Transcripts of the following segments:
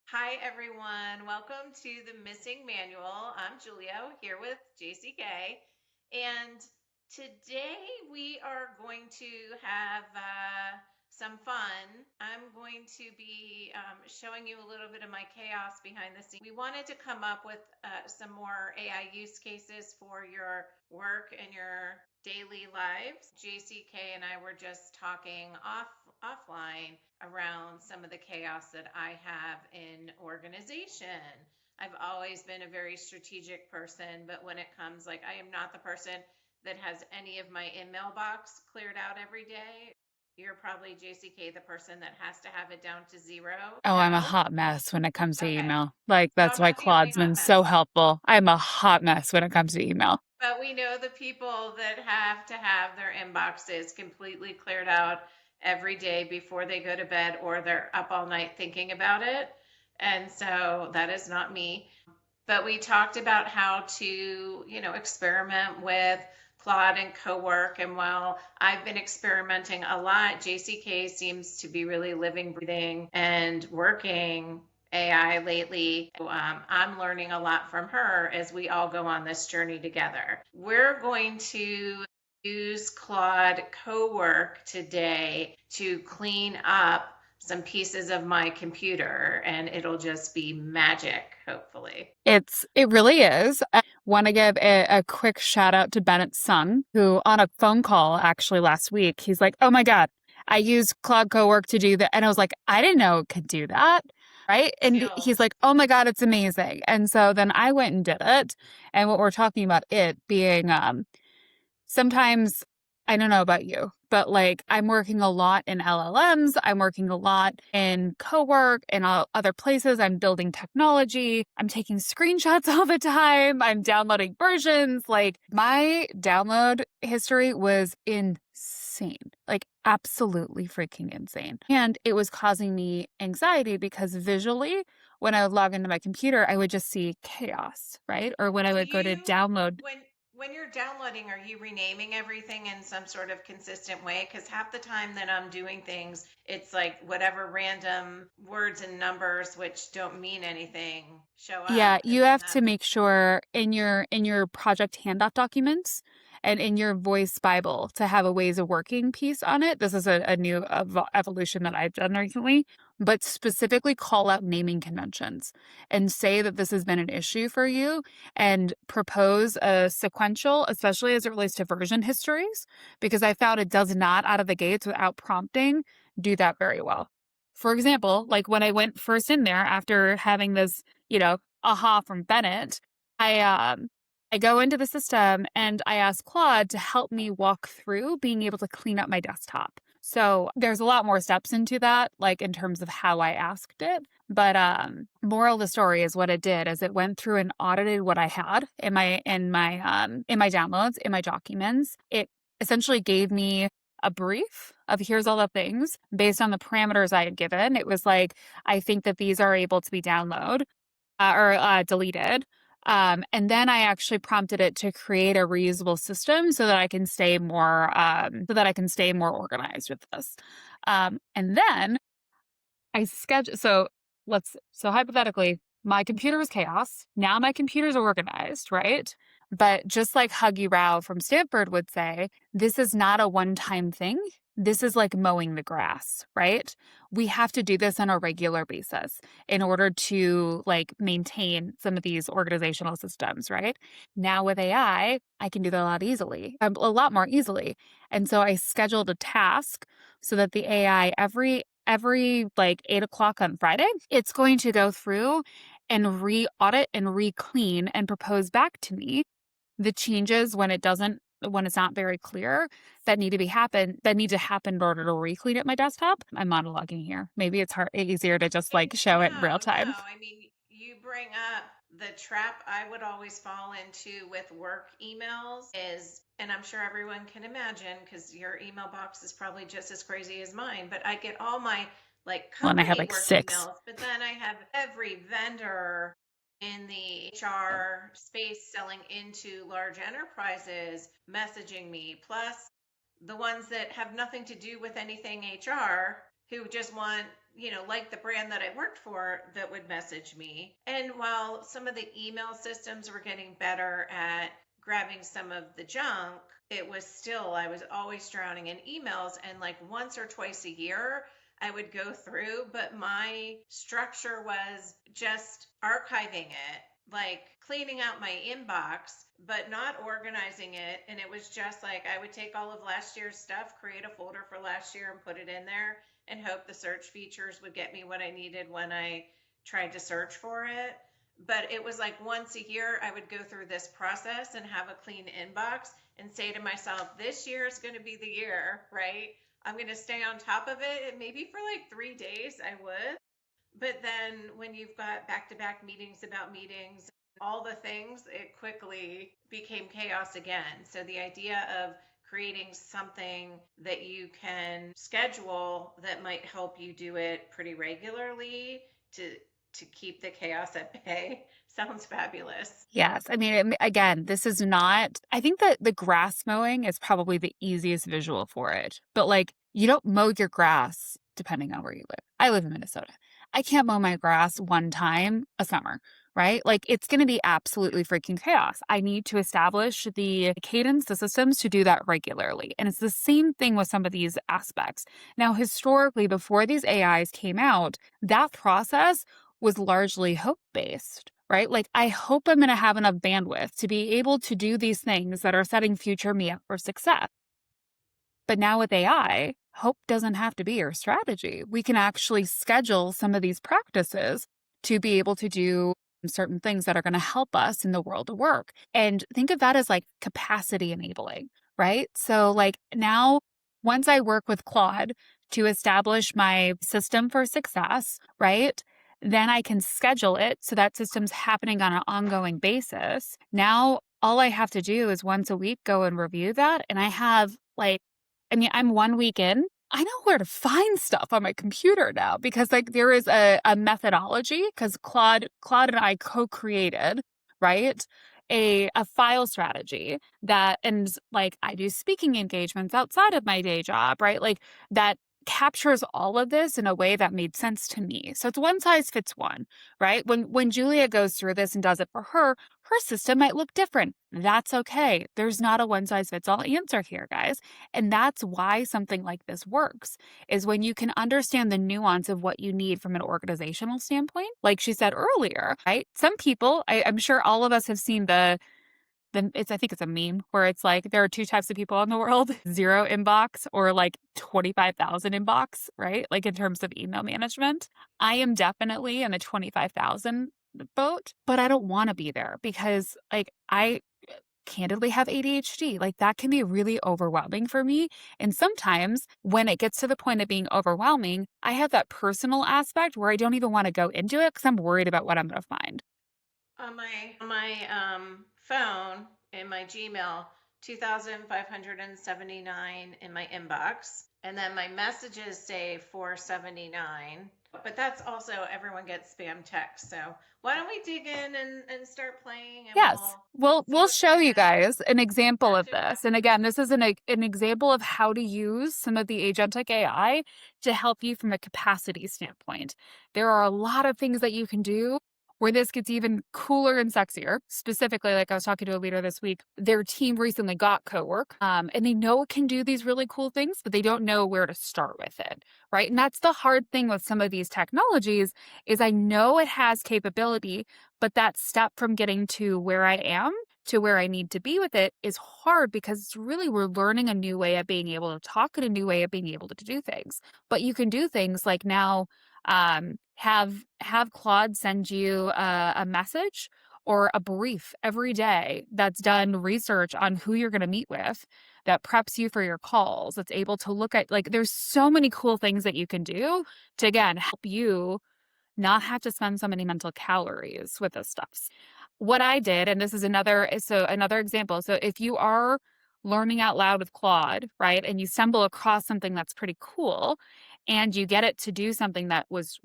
Hi, everyone. Welcome to the Missing Manual. I'm Julio here with JCK. And today we are going to have some fun. I'm going to be showing you a little bit of my chaos behind the scenes. We wanted to come up with some more AI use cases for your work and your daily lives. JCK and I were just talking offline around some of the chaos that I have in organization. I've always been a very strategic person, but when it comes, like, I am not the person that has any of my email box cleared out every day. You're probably, JCK, the person that has to have it down to zero. Oh, I'm a No? hot mess when it comes to Okay. email. Like, So that's I'm a why family Claude's hot been mess. so helpful. I'm a hot mess when it comes to email. But we know the people that have to have their inboxes completely cleared out every day before they go to bed, or they're up all night thinking about it. And so that is not me. But we talked about how to, experiment with Claude and Co-work. And while I've been experimenting a lot, JCK seems to be really living, breathing, and working AI lately. I'm learning a lot from her as we all go on this journey together. We're going to use Claude Co-work today to clean up some pieces of my computer, and it'll just be magic, hopefully. It really is. I want to give a quick shout out to Bennett's son, who on a phone call actually last week, he's like, "Oh my God, I use Claude Co-work to do that." And I was like, "I didn't know it could do that." Right. And he's Skills. like, "Oh my God, it's amazing." And so then I went and did it. And what we're talking about it being sometimes, I don't know about you, but like I'm working a lot in LLMs, I'm working a lot in co-work and other places. I'm building technology, I'm taking screenshots all the time, I'm downloading versions. Like my download history was insane, like absolutely freaking insane. And it was causing me anxiety because visually, when I would log into my computer, I would just see chaos, right? Or when I Do would go to you, download. when you're downloading, are you renaming everything in some sort of consistent way? Because half the time that I'm doing things, it's like whatever random words and numbers which don't mean anything show Yeah, up, and you then have to that's make sure in your project handoff documents and in your voice Bible to have a ways of working piece on it. This is a new evolution that I've done recently, but specifically call out naming conventions and say that this has been an issue for you and propose a sequential, especially as it relates to version histories, because I found it does not out of the gates without prompting do that very well. For example, like when I went first in there after having this, aha from Bennett, I I go into the system and I ask Claude to help me walk through being able to clean up my desktop. So there's a lot more steps into that, like in terms of how I asked it. But moral of the story is what it did is it went through and audited what I had in my downloads, in my documents. It essentially gave me a brief of here's all the things based on the parameters I had given. It was like, I think that these are able to be or deleted. And then I actually prompted it to create a reusable system so that I can stay more organized with this. And then I schedule. So hypothetically, my computer is chaos. Now my computer's organized, right? But just like Huggy Rao from Stanford would say, this is not a one-time thing. This is like mowing the grass, right? We have to do this on a regular basis in order to like maintain some of these organizational systems, right? Now with AI, I can do that a lot more easily. And so I scheduled a task so that the AI every like 8 o'clock on Friday, it's going to go through and re-audit and re-clean and propose back to me the changes when it's not very clear that need to happen in order to re-clean at my desktop. I'm monologuing here. Maybe it's easier to just like show it in real no. time. I mean, you bring up the trap I would always fall into with work emails is, and I'm sure everyone can imagine because your email box is probably just as crazy as mine, but I get all my like Well, and I have company like work six. emails, but then I have every vendor in the HR space selling into large enterprises messaging me, plus the ones that have nothing to do with anything HR who just want like the brand that I worked for that would message me. And while some of the email systems were getting better at grabbing some of the junk, it was still, I was always drowning in emails. And like once or twice a year, I would go through, but my structure was just archiving it, like cleaning out my inbox, but not organizing it. And it was just like I would take all of last year's stuff, create a folder for last year, and put it in there and hope the search features would get me what I needed when I tried to search for it. But it was like once a year, I would go through this process and have a clean inbox and say to myself, this year is going to be the year, right? I'm going to stay on top of it. And maybe for like 3 days, I would. But then when you've got back to back meetings about meetings, all the things, it quickly became chaos again. So the idea of creating something that you can schedule that might help you do it pretty regularly to keep the chaos at bay sounds fabulous. Yes. I mean, again, this is not, I think that the grass mowing is probably the easiest visual for it. But like, you don't mow your grass depending on where you live. I live in Minnesota. I can't mow my grass one time a summer, right? Like, it's going to be absolutely freaking chaos. I need to establish the cadence, the systems to do that regularly. And it's the same thing with some of these aspects. Now, historically, before these AIs came out, that process was largely hope based, right? Like, I hope I'm going to have enough bandwidth to be able to do these things that are setting future me up for success. But now with AI, hope doesn't have to be your strategy. We can actually schedule some of these practices to be able to do certain things that are going to help us in the world of work. And think of that as like capacity enabling, right? So like now, once I work with Claude to establish my system for success, right? Then I can schedule it so that system's happening on an ongoing basis. Now, all I have to do is once a week go and review that. And I have like, I mean, I'm 1 week in. I know where to find stuff on my computer now because like there is a methodology because Claude and I co-created, right? A file strategy that, and like I do speaking engagements outside of my day job, right? Like that captures all of this in a way that made sense to me. So it's one size fits one, right? When Julia goes through this and does it for her system might look different. That's okay. There's not a one size fits all answer here, guys. And that's why something like this works is when you can understand the nuance of what you need from an organizational standpoint. Like she said earlier, right? Some people, I'm sure all of us have seen then I think it's a meme where it's like there are two types of people in the world, 0 inbox or like 25,000 inbox, right? Like in terms of email management. I am definitely in the 25,000 boat, but I don't want to be there because like I candidly have ADHD. Like that can be really overwhelming for me. And sometimes when it gets to the point of being overwhelming, I have that personal aspect where I don't even want to go into it because I'm worried about what I'm going to find. On my phone in my Gmail, 2,579 in my inbox, and then my messages say 479. But that's also everyone gets spam text. So why don't we dig in and start playing, and Yes. see We'll what's show you gonna guys an example of catch it up. this. And again, this is an example of how to use some of the agentic AI to help you from a capacity standpoint. There are a lot of things that you can do where this gets even cooler and sexier. Specifically, like I was talking to a leader this week, their team recently got Co-work, and they know it can do these really cool things, but they don't know where to start with it, right? And that's the hard thing with some of these technologies is I know it has capability, but that step from getting to where I am to where I need to be with it is hard because it's really, we're learning a new way of being able to talk and a new way of being able to do things. But you can do things like now have Claude send you a message or a brief every day that's done research on who you're going to meet with, that preps you for your calls, that's able to look at, like, there's so many cool things that you can do to, again, help you not have to spend so many mental calories with this stuff. What I did, and this is another example. So if you are learning out loud with Claude, right, and you stumble across something that's pretty cool and you get it to do something that was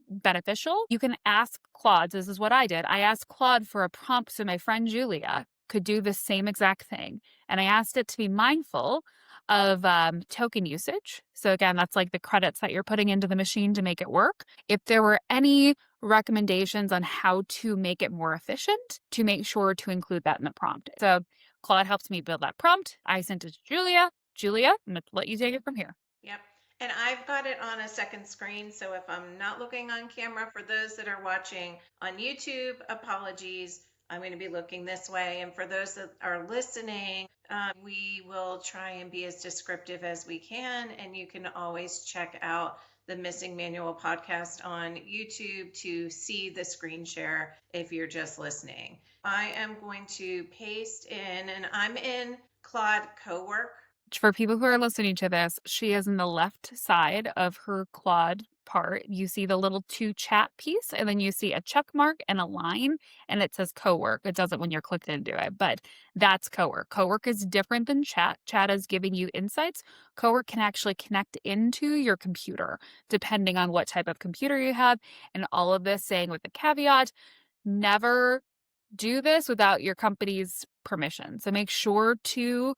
beneficial, you can ask Claude. This is what I did. I asked Claude for a prompt so my friend Julia could do the same exact thing. And I asked it to be mindful of token usage. So again, that's like the credits that you're putting into the machine to make it work. If there were any recommendations on how to make it more efficient, to make sure to include that in the prompt. So Claude helped me build that prompt. I sent it to Julia. Julia, I'm going to let you take it from here. Yep. And I've got it on a second screen. So if I'm not looking on camera, for those that are watching on YouTube, apologies. I'm going to be looking this way. And for those that are listening, we will try and be as descriptive as we can. And you can always check out the Missing Manual podcast on YouTube to see the screen share if you're just listening. I am going to paste in, and I'm in Claude Co-work. For people who are listening to this, she is in the left side of her Claude part. You see the little 2 chat piece, and then you see a check mark and a line, and it says co-work. It doesn't when you're clicked into it, but that's co-work. Co-work is different than chat. Chat is giving you insights. Co-work can actually connect into your computer, depending on what type of computer you have. And all of this saying with the caveat, never do this without your company's permission. So make sure to,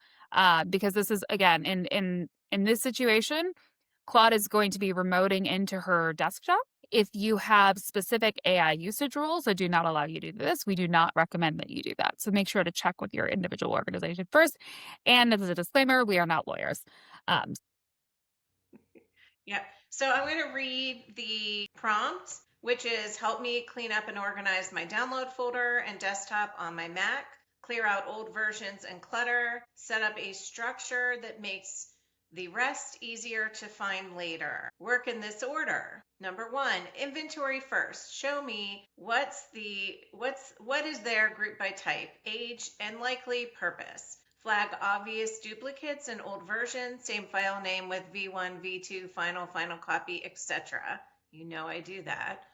because this is again in this situation, Claude is going to be remoting into her desktop. If you have specific AI usage rules that do not allow you to do this, we do not recommend that you do that. So make sure to check with your individual organization first. And as a disclaimer, we are not lawyers. Yep. So I'm going to read the prompt, which is help me clean up and organize my download folder and desktop on my Mac, clear out old versions and clutter, set up a structure that makes the rest easier to find later. Work in this order. Number 1, inventory first. Show me what is there grouped by type, age, and likely purpose. Flag obvious duplicates and old versions, same file name with V1, V2, final copy, etc. You know I do that.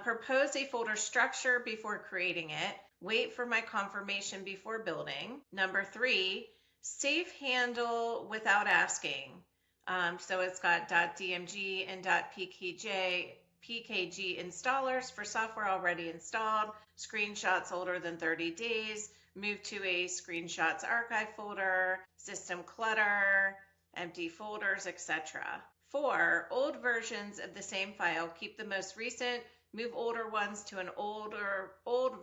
Propose a folder structure before creating it. Wait for my confirmation before building. Number 3, safe handle without asking. So it's got .dmg and .pkg installers for software already installed, screenshots older than 30 days, move to a screenshots archive folder, system clutter, empty folders, etc. 4, old versions of the same file. Keep the most recent, move older ones to an old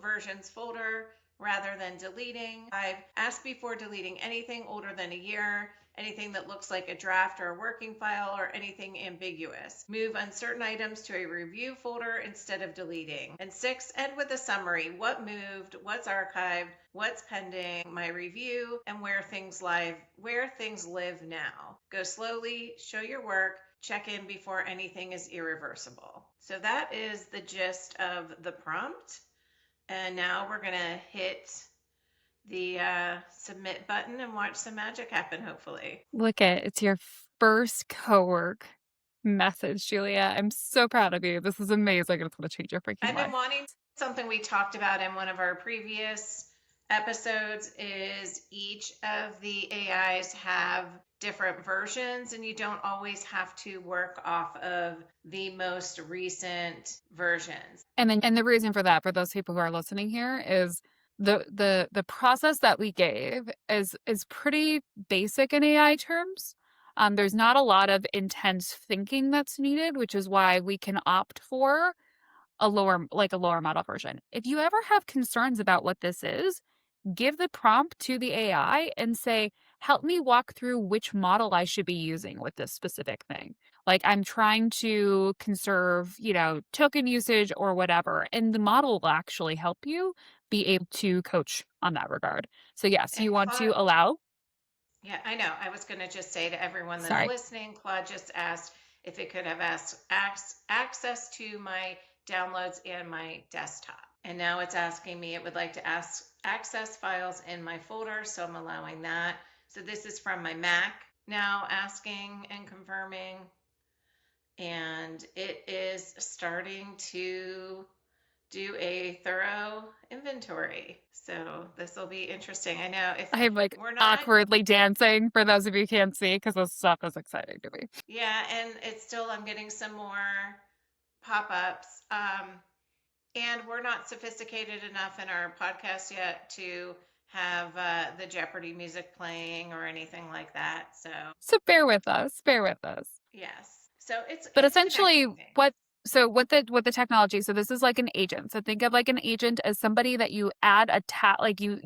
versions folder rather than deleting. 5, ask before deleting anything older than a year, anything that looks like a draft or a working file, or anything ambiguous. Move uncertain items to a review folder instead of deleting. And 6, end with a summary. What moved, what's archived, what's pending, my review, and where things live now. Go slowly, show your work, check in before anything is irreversible. So that is the gist of the prompt. And now we're going to hit the submit button and watch some magic happen, hopefully. Look it's your first co-work message, Julia. I'm so proud of you. This is amazing. It's going to change your freaking life. I've been wanting something we talked about in one of our previous episodes is each of the AIs have different versions, and you don't always have to work off of the most recent versions. And the reason for that, for those people who are listening here, is the process that we gave is pretty basic in AI terms. There's not a lot of intense thinking that's needed, which is why we can opt for a lower model version. If you ever have concerns about what this is, give the prompt to the AI and say, help me walk through which model I should be using with this specific thing. Like I'm trying to conserve, token usage or whatever. And the model will actually help you be able to coach on that regard. So yes, And you want Claude, to allow. Yeah, I know. I was going to just say to everyone that's listening, Claude just asked if it could have access to my downloads and my desktop. And now it's asking me, it would like to access files in my folder. So I'm allowing that. So this is from my Mac now, asking and confirming. And it is starting to do a thorough inventory. So this will be interesting. I know if I'm we're not awkwardly dancing for those of you who can't see because this stuff is exciting to me. Yeah, and I'm getting some more pop-ups. And we're not sophisticated enough in our podcast yet to have the Jeopardy music playing or anything like that. So bear with us, bear with us. Yes. So But it's essentially connecting things. what the technology, so this is like an agent. So think of like an agent as somebody that you add a like you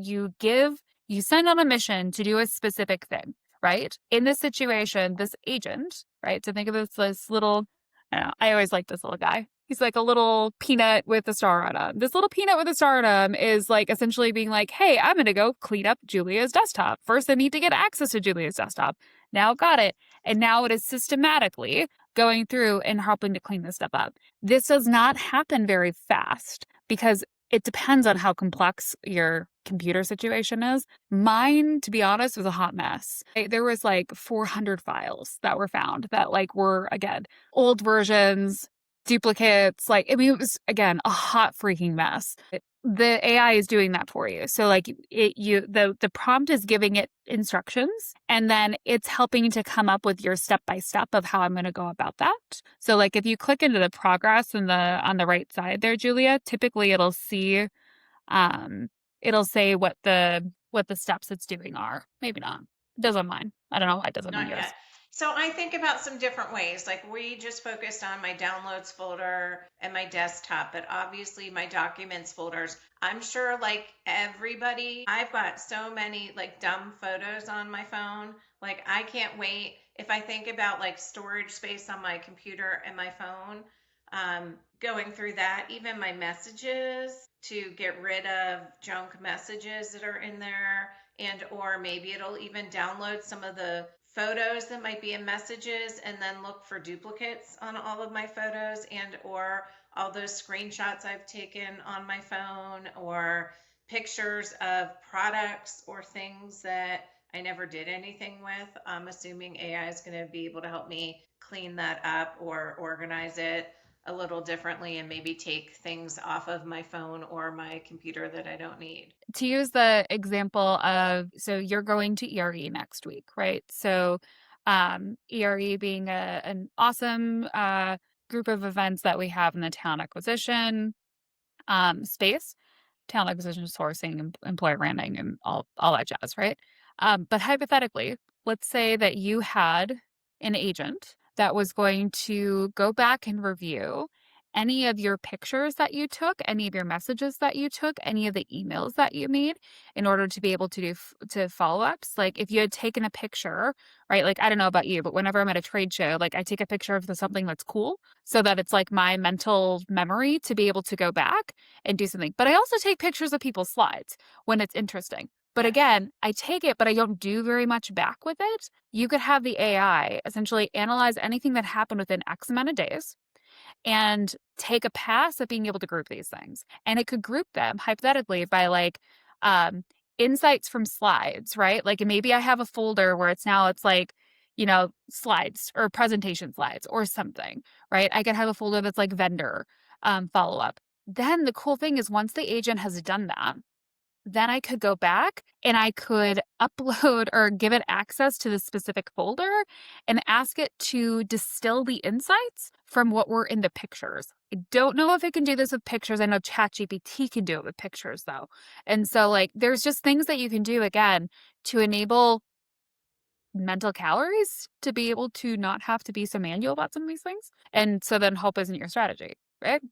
send on a mission to do a specific thing, right? In this situation, this agent, right? So think of this little, I don't know, I always like this little guy. He's like a little peanut with a star on him. This little peanut with a star on him is like essentially being like, hey, I'm going to go clean up Julia's desktop. First, I need to get access to Julia's desktop. Now got it. And now it is systematically going through and helping to clean this stuff up. This does not happen very fast because it depends on how complex your computer situation is. Mine, to be honest, was a hot mess. There was like 400 files that were found that like were, again, old versions, duplicates. Like, I mean, it was, again, a hot freaking mess. The AI is doing that for you. So like the prompt is giving it instructions and then it's helping to come up with your step by step of how I'm going to go about that. So like if you click into the progress on the right side there, Julia, typically it'll say what the steps it's doing are. Maybe not. It does on mine. I don't know why it doesn't on Not yours. yet. So I think about some different ways. Like we just focused on my downloads folder and my desktop, but obviously my documents folders. I'm sure like everybody, I've got so many like dumb photos on my phone. Like I can't wait. If I think about like storage space on my computer and my phone, going through that, even my messages to get rid of junk messages that are in there, and or maybe it'll even download some of the photos that might be in messages and then look for duplicates on all of my photos and or all those screenshots I've taken on my phone or pictures of products or things that I never did anything with. I'm assuming AI is going to be able to help me clean that up or organize it a little differently and maybe take things off of my phone or my computer that I don't need. To use the example of, so you're going to ERE next week, right? So ERE being an awesome group of events that we have in the talent acquisition space, talent acquisition, sourcing, employer branding, and all that jazz, right? But hypothetically, let's say that you had an agent that was going to go back and review any of your pictures that you took, any of your messages that you took, any of the emails that you made in order to be able to do to follow-ups. Like if you had taken a picture, right? Like I don't know about you, but whenever I'm at a trade show, like I take a picture of something that's cool so that it's like my mental memory to be able to go back and do something. But I also take pictures of people's slides when it's interesting. But Yes. again, I take it, but I don't do very much back with it. You could have the AI essentially analyze anything that happened within X amount of days and take a pass at being able to group these things. And it could group them hypothetically by like um, insights from slides, right? Like maybe I have a folder where it's like, slides or presentation slides or something, right? I could have a folder that's like vendor follow up. Then the cool thing is once the agent has done that, then I could go back and I could upload or give it access to the specific folder and ask it to distill the insights from what were in the pictures. I don't know if it can do this with pictures. I know ChatGPT can do it with pictures though. And so like there's just things that you can do again to enable mental calories to be able to not have to be so manual about some of these things. And so then hope isn't your strategy, right?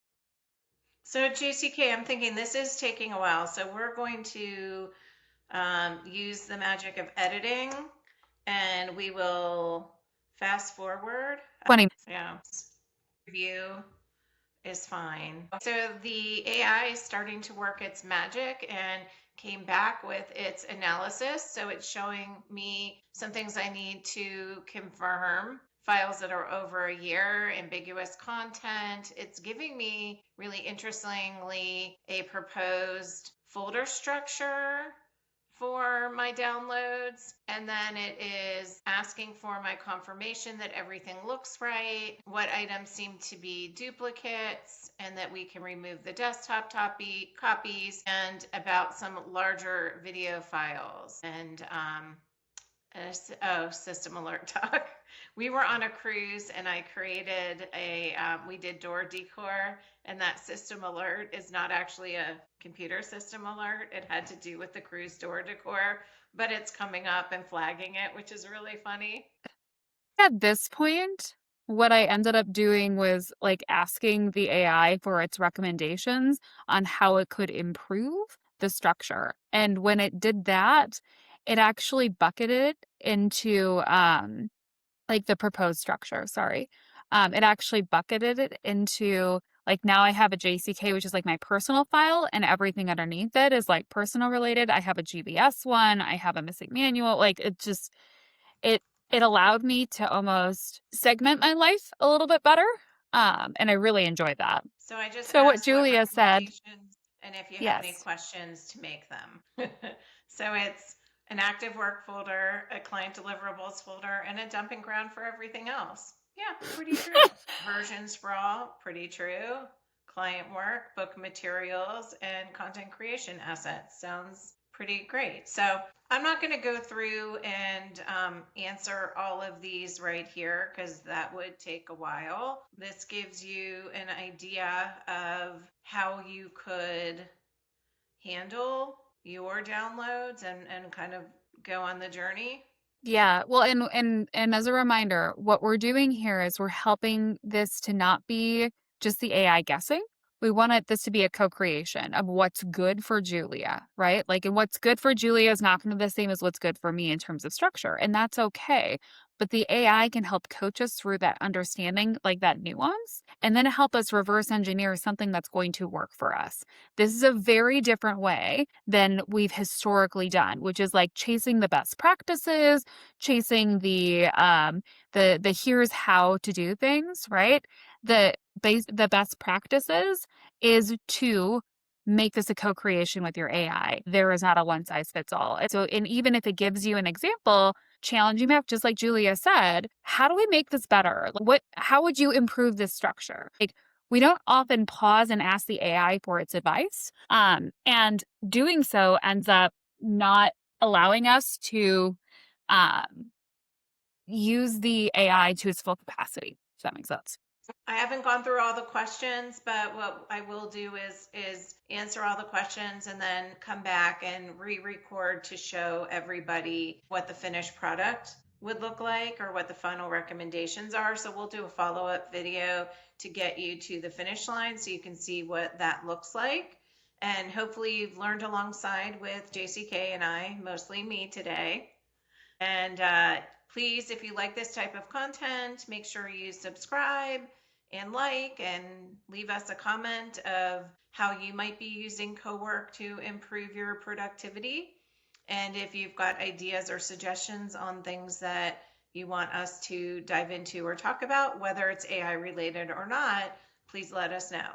So JCK, I'm thinking this is taking a while. So we're going to use the magic of editing and we will fast forward. 20. Yeah. Review is fine. So the AI is starting to work its magic and came back with its analysis. So it's showing me some things I need to confirm, files that are over a year, ambiguous content. It's giving me really interestingly a proposed folder structure for my downloads. And then it is asking for my confirmation that everything looks right, what items seem to be duplicates, and that we can remove the desktop copies, and about some larger video files. And system alert talk. We were on a cruise and I created we did door decor, and that system alert is not actually a computer system alert. It had to do with the cruise door decor, but it's coming up and flagging it, which is really funny. At this point, what I ended up doing was like asking the AI for its recommendations on how it could improve the structure. And when it did that, it actually bucketed into like the proposed structure, sorry. It actually bucketed it into like now I have a JCK, which is like my personal file, and everything underneath it is like personal related. I have a GBS one, I have a missing manual. Like it just it it allowed me to almost segment my life a little bit better. And I really enjoyed that. So I just So what asked what Julia said, recommendations and if you have any yes. questions to make them. So it's an active work folder, a client deliverables folder, and a dumping ground for everything else. Yeah, pretty true. Version sprawl, pretty true. Client work, book materials, and content creation assets. Sounds pretty great. So I'm not going to go through and answer all of these right here because that would take a while. This gives you an idea of how you could handle your downloads and kind of go on the journey. Yeah, well, and as a reminder, what we're doing here is we're helping this to not be just the AI guessing. We want this to be a co-creation of what's good for Julia, right? Like, and what's good for Julia is not going to be the same as what's good for me in terms of structure, and that's okay. But the AI can help coach us through that understanding, like that nuance, and then help us reverse engineer something that's going to work for us. This is a very different way than we've historically done, which is like chasing the best practices, chasing the here's how to do things, right? The best practices is to make this a co-creation with your AI. There is not a one size fits all. And even if it gives you an example, challenging back, just like Julia said, how do we make this better? How would you improve this structure? Like, we don't often pause and ask the AI for its advice. And doing so ends up not allowing us to um, use the AI to its full capacity. If that makes sense. I haven't gone through all the questions, but what I will do is answer all the questions and then come back and re-record to show everybody what the finished product would look like or what the final recommendations are. So we'll do a follow-up video to get you to the finish line so you can see what that looks like. And hopefully you've learned alongside with JCK and I, mostly me today. And please, if you like this type of content, make sure you subscribe and like and leave us a comment of how you might be using Co-work to improve your productivity. And if you've got ideas or suggestions on things that you want us to dive into or talk about, whether it's AI related or not, please let us know.